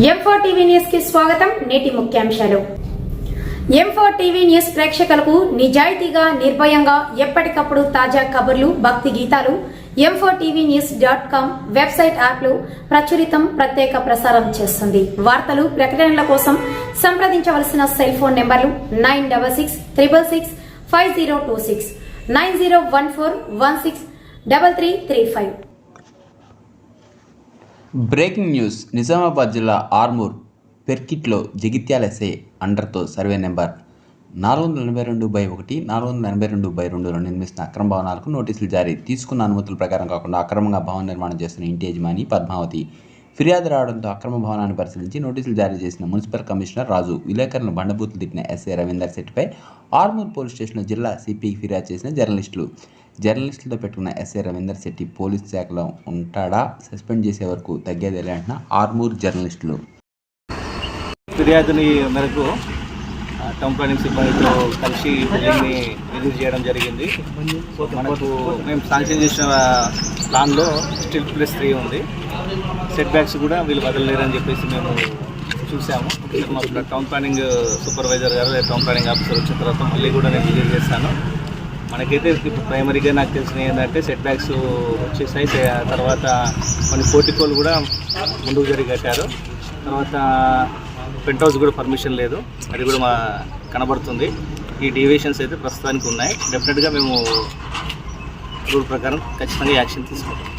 M4 TV news కి స్వాగతం. నేటి ముఖ్యాంశాలు. M4 టీవీ న్యూస్ ప్రేక్షకులకు నిజాయితీగా, నిర్భయంగా ఎప్పటికప్పుడు తాజా కబుర్లు, భక్తి గీతాలు m4tvnews.com వెబ్సైట్ యాప్లో ప్రచురితం, ప్రత్యేక ప్రసారం చేస్తుంది. వార్తలు, ప్రకటనల కోసం సంప్రదించవలసిన సెల్ ఫోన్ నెంబర్లు 9666665026 9014163335. Breaking news. నిజామాబాద్ జిల్లా ఆర్మూర్ పెర్కిట్లో జగిత్యాల ఎస్ఐ అండర్తో సర్వే నెంబర్ 482/1, 482/2లో నిర్మిస్తున్న అక్రమ భవనాలకు నోటీసులు జారీ. తీసుకున్న అనుమతుల ప్రకారం కాకుండా అక్రమంగా భవన నిర్మాణం చేస్తున్న ఇంటి యజమాని పద్మావతి ఫిర్యాదు రావడంతో అక్రమ భవనాన్ని పరిశీలించి నోటీసులు జారీ చేసిన మున్సిపల్ కమిషనర్ రాజు విలేకరులను బండబూతులు తిట్టిన ఎస్ఐ రవీందర్ శెట్టిపై ఆర్మూర్ పోలీస్ స్టేషన్లో జిల్లా సిపికి ఫిర్యాదు చేసిన జర్నలిస్టులతో పెట్టుకున్న ఎస్ఐ రవీందర్ శెట్టి పోలీస్ శాఖలో ఉంటాడా, సస్పెండ్ చేసే వరకు తగ్గేదేలే అంటున్న ఆర్మూర్ జర్నలిస్టులు. ఫిర్యాదుని మేరకు టౌన్ ప్లానింగ్ సిబ్బందితో కలిసి బిల్డింగ్ని విజిట్ చేయడం జరిగింది. మనకు మేము శాంక్షన్ చేసిన ప్లాన్లో స్టిల్ +3 ఉంది. సెట్ బ్యాక్స్ కూడా వీళ్ళు వదలలేరని చెప్పేసి మేము చూసాము. మాకు టౌన్ ప్లానింగ్ సూపర్వైజర్ గారు, టౌన్ ప్లానింగ్ ఆఫీసర్ వచ్చిన తర్వాత మళ్ళీ కూడా నేను విజిట్ చేస్తాను. మనకైతే ఇప్పుడు ప్రైమరీగా నాకు తెలిసినవి ఏంటంటే సెట్ బ్యాక్స్ వచ్చేసాయి. తర్వాత కొన్ని పోర్టికోలు కూడా ముందుకు జరిగి కట్టారు. తర్వాత పెంట్ హౌస్ కూడా పర్మిషన్ లేదు, అది కూడా మా కనబడుతుంది. ఈ డీవియేషన్స్ అయితే ప్రస్తుతానికి ఉన్నాయి. డెఫినెట్గా మేము రూల్ ప్రకారం ఖచ్చితంగా యాక్షన్ తీసుకుంటాం.